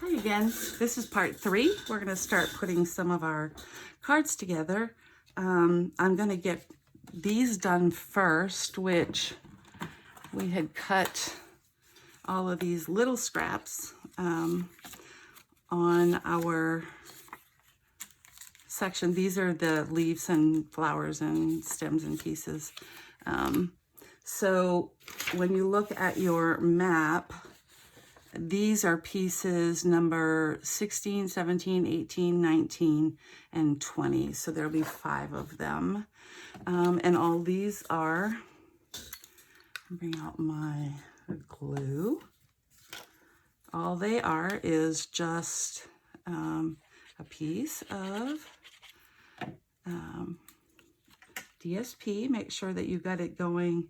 Hi again. This is part 3. We're going to start putting some of our cards together. I'm going to get these done first, which we had cut all of these little scraps on our section. These are the leaves and flowers and stems and pieces. So when you look at your map, these are pieces number 16, 17, 18, 19, and 20. So there'll be 5 of them. And all these are, bring out my glue. All they are is just a piece of DSP. Make sure that you got it going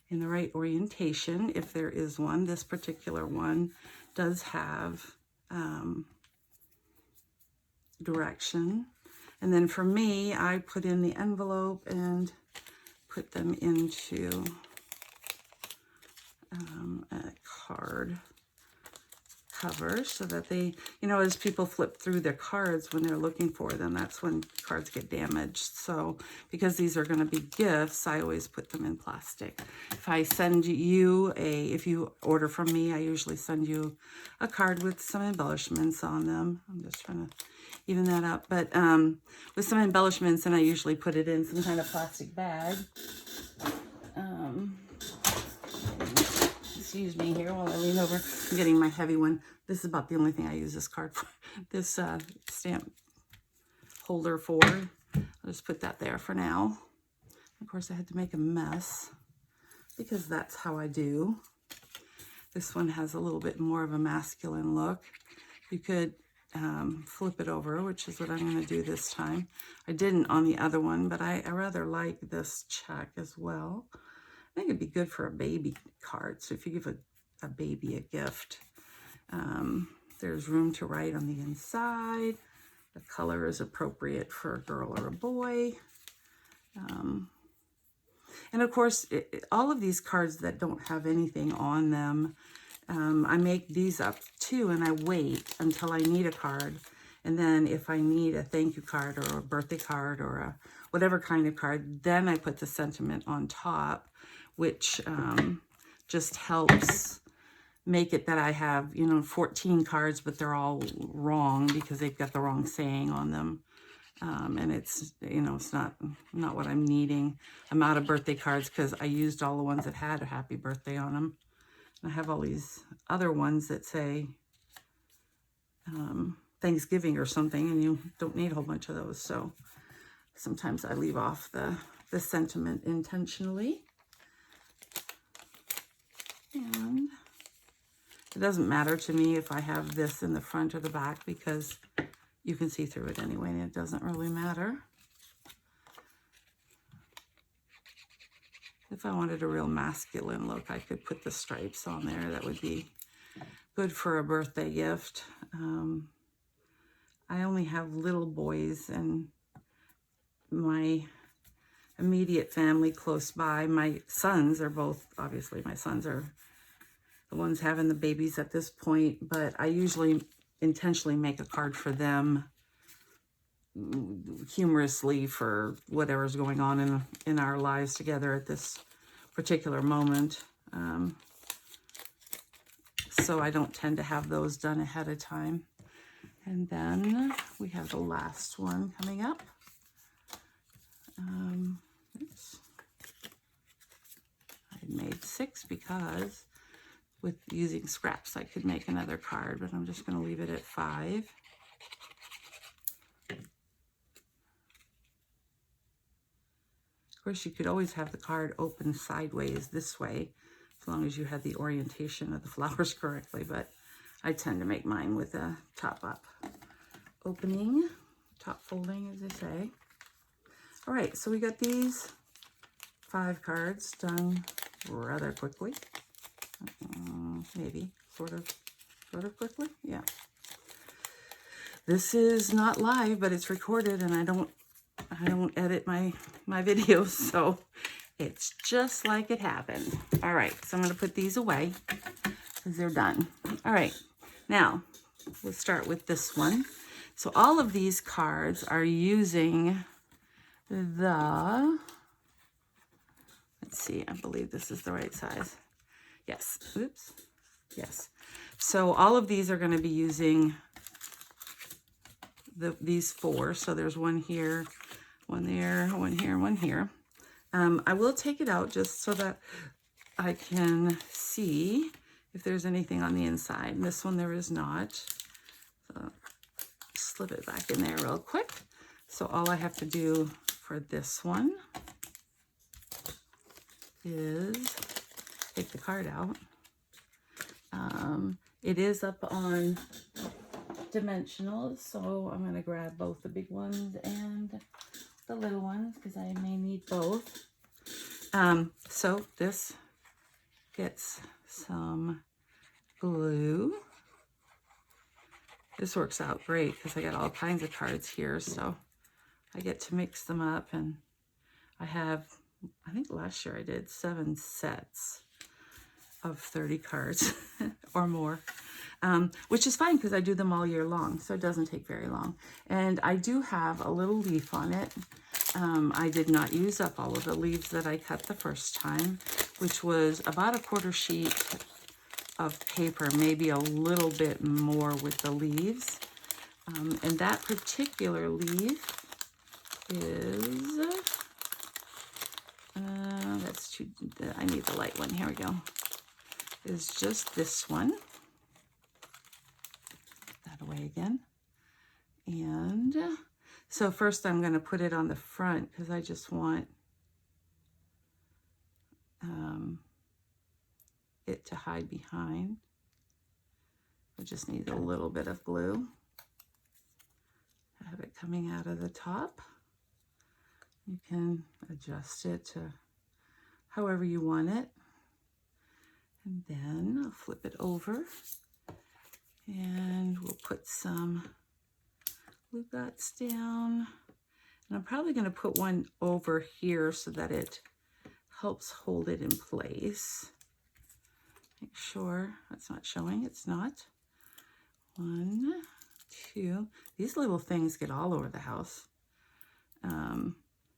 in the right orientation, if there is one. This particular one does have direction. And then for me, I put in the envelope and put them into a card cover so that they, you know, as people flip through their cards when they're looking for them, that's when cards get damaged. So because these are going to be gifts, I always put them in plastic. If I send you if you order from me, I usually send you a card with some embellishments on them. I'm just trying to even that up, but with some embellishments, and I usually put it in some kind of plastic bag. Excuse me here while I lean over. I'm getting my heavy one. This is about the only thing I use this card for, this stamp holder for. I'll just put that there for now. Of course, I had to make a mess because that's how I do. This one has a little bit more of a masculine look. You could flip it over, which is what I'm going to do this time. I didn't on the other one, but I rather like this check as well. I think it'd be good for a baby card. So if you give a baby a gift, there's room to write on the inside. The color is appropriate for a girl or a boy. And of course, all of these cards that don't have anything on them, I make these up too, and I wait until I need a card. And then if I need a thank you card or a birthday card or a whatever kind of card, then I put the sentiment on top, which just helps make it that I have, 14 cards, but they're all wrong because they've got the wrong saying on them. And it's, it's not what I'm needing. I'm out of birthday cards because I used all the ones that had a happy birthday on them. And I have all these other ones that say Thanksgiving or something, and you don't need a whole bunch of those. So sometimes I leave off the sentiment intentionally. And it doesn't matter to me if I have this in the front or the back because you can see through it anyway, and it doesn't really matter. If I wanted a real masculine look, I could put the stripes on there. That would be good for a birthday gift. I only have little boys, and my immediate family close by, my sons are both, obviously my sons are the ones having the babies at this point, but I usually intentionally make a card for them humorously for whatever's going on in our lives together at this particular moment. So I don't tend to have those done ahead of time. And then we have the last one coming up. Oops. I made 6 because with using scraps I could make another card, but I'm just going to leave it at 5. Of course, you could always have the card open sideways this way, as long as you had the orientation of the flowers correctly, but I tend to make mine with a top up opening, top folding, as they say. All right, so we got these 5 cards done rather quickly. Maybe, sort of quickly, yeah. This is not live, but it's recorded, and I don't edit my videos, so it's just like it happened. All right, so I'm going to put these away because they're done. All right, now we'll start with this one. So all of these cards are using the, let's see, I believe this is the right size. Yes, oops, yes. So all of these are going to be using these 4. So there's one here, one there, one here, one here. I will take it out just so that I can see if there's anything on the inside. And this one there is not. So slip it back in there real quick. So all I have to do for this one is take the card out. It is up on dimensional, so I'm going to grab both the big ones and the little ones because I may need both. So this gets some glue. This works out great because I got all kinds of cards here, so I get to mix them up. And I have, I think last year I did 7 sets of 30 cards or more, which is fine because I do them all year long, so it doesn't take very long. And I do have a little leaf on it. I did not use up all of the leaves that I cut the first time, which was about a 1/4 sheet of paper, maybe a little bit more with the leaves. And that particular leaf is, that's too, I need the light one, here we go, is just this one. Put that away again. And so first I'm going to put it on the front because I just want it to hide behind. I just need a little bit of glue. Have it coming out of the top. You can adjust it to however you want it. And then I'll flip it over and we'll put some glue dots down. And I'm probably going to put one over here so that it helps hold it in place. Make sure that's not showing. It's not. 1, 2. These little things get all over the house.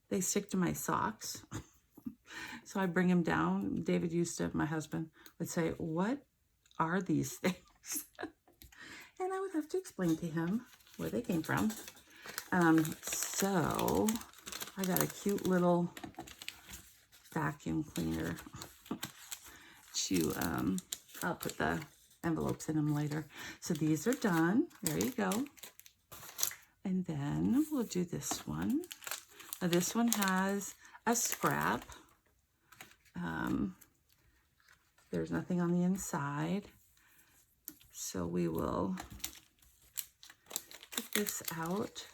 They stick to my socks. So I bring them down. David used to, my husband, would say, "What are these things?" And I would have to explain to him where they came from. So I got a cute little vacuum cleaner to, I'll put the envelopes in them later. So these are done. There you go. And then we'll do this one. Now this one has a scrap. There's nothing on the inside. So we will get this out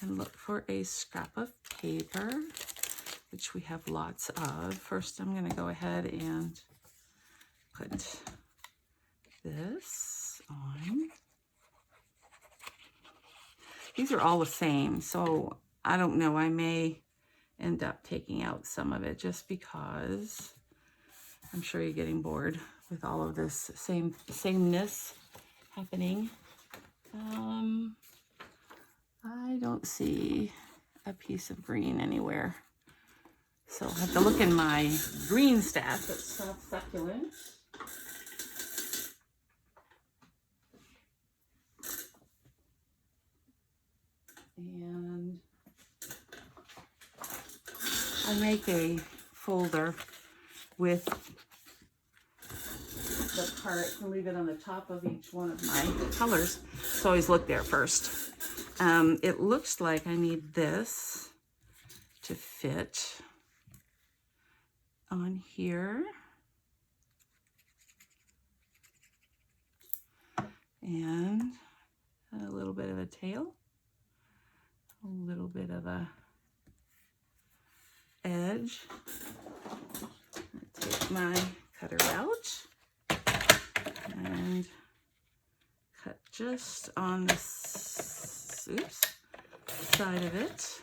and look for a scrap of paper, which we have lots of. First, I'm going to go ahead and put this on. These are all the same, so I don't know. I may end up taking out some of it just because I'm sure you're getting bored with all of this sameness happening. I don't see a piece of green anywhere. So I'll have to look in my green stash. Let's stop succulent. And I make a folder with the cards and leave it on the top of each one of my colors. So always look there first. It looks like I need this to fit on here. And a little bit of a tail. A little bit of a edge. Take my cutter out and cut just on the side of it.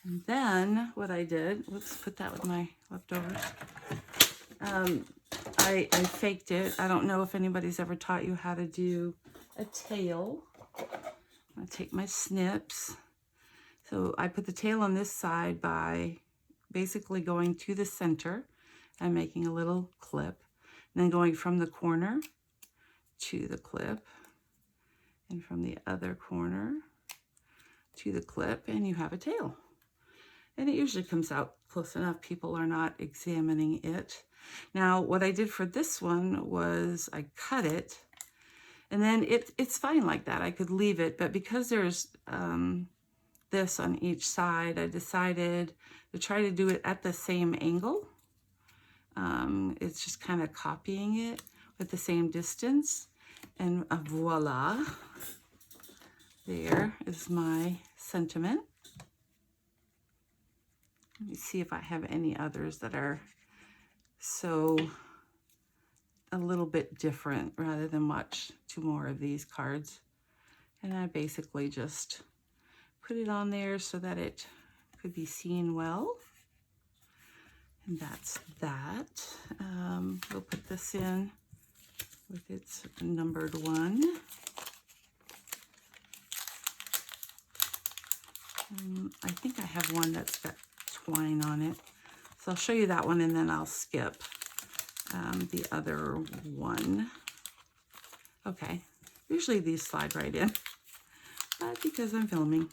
And then what I did, whoops, put that with my leftovers. I faked it. I don't know if anybody's ever taught you how to do a tail. I'm going to take my snips. So I put the tail on this side by basically going to the center and making a little clip, and then going from the corner to the clip, and from the other corner to the clip, and you have a tail. And it usually comes out close enough. People are not examining it. Now, what I did for this one was I cut it, and then it's fine like that. I could leave it, but because there's this on each side, I decided to try to do it at the same angle. It's just kind of copying it with the same distance, and voila, there is my sentiment. Let me see if I have any others that are so a little bit different rather than watch 2 more of these cards. And I basically just put it on there so that it could be seen well. And that's that. We'll put this in with its numbered 1. I think I have one that's got twine on it. So I'll show you that one, and then I'll skip the other one. Okay, usually these slide right in, but because I'm filming,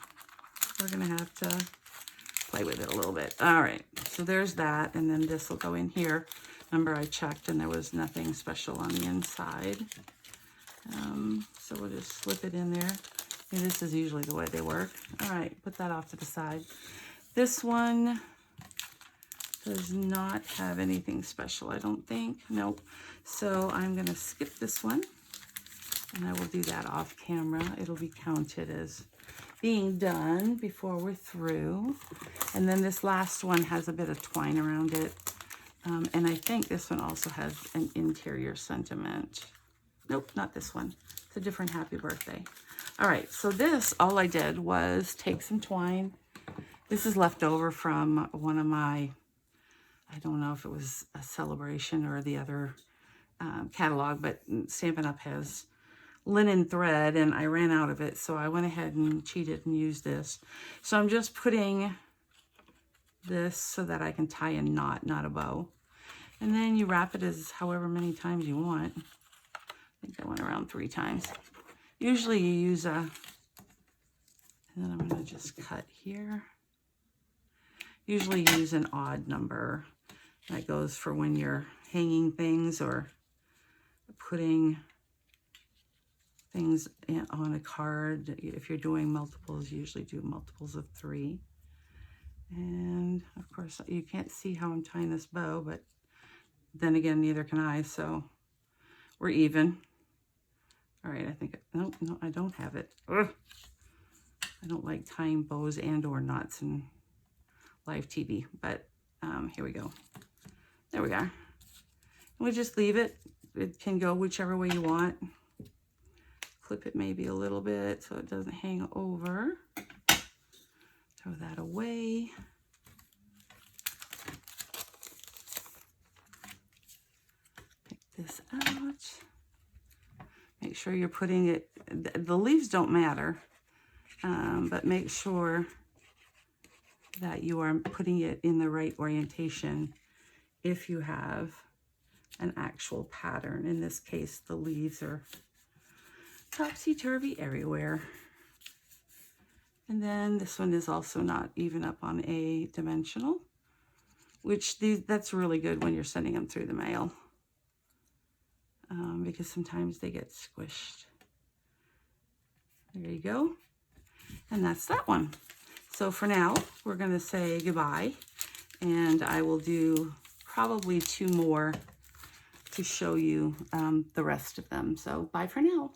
we're gonna have to play with it a little bit. All right, so there's that, and then this will go in here. Remember, I checked and there was nothing special on the inside. So we'll just slip it in there. And this is usually the way they work. All right, put that off to the side. This one does not have anything special, I don't think. Nope. So I'm gonna skip this one, and I will do that off camera. It'll be counted as being done before we're through. And then this last one has a bit of twine around it. And I think this one also has an interior sentiment. Nope, not this one. It's a different happy birthday. All right, so this, all I did was take some twine. This is left over from one of my, I don't know if it was a celebration or the other catalog, but Stampin' Up! Has linen thread, and I ran out of it, so I went ahead and cheated and used this. So I'm just putting this so that I can tie a knot, not a bow. And then you wrap it as however many times you want. I think I went around 3 times. Usually you use a, and then I'm going to just cut here. Usually use an odd number. That goes for when you're hanging things or putting things on a card. If you're doing multiples, you usually do multiples of 3. And of course, you can't see how I'm tying this bow, but then again, neither can I, so we're even. All right, I think, no, I don't have it. Ugh. I don't like tying bows and or knots in live TV, but here we go. There we are. We just leave it. It can go whichever way you want. Clip it maybe a little bit so it doesn't hang over. Throw that away. Pick this out. Make sure you're putting it, the leaves don't matter, but make sure that you are putting it in the right orientation if you have an actual pattern. In this case, the leaves are topsy-turvy everywhere. And then this one is also not even up on a dimensional, which that's really good when you're sending them through the mail, because sometimes they get squished. There you go. And that's that one. So for now, we're going to say goodbye, and I will do probably 2 more to show you the rest of them. So bye for now.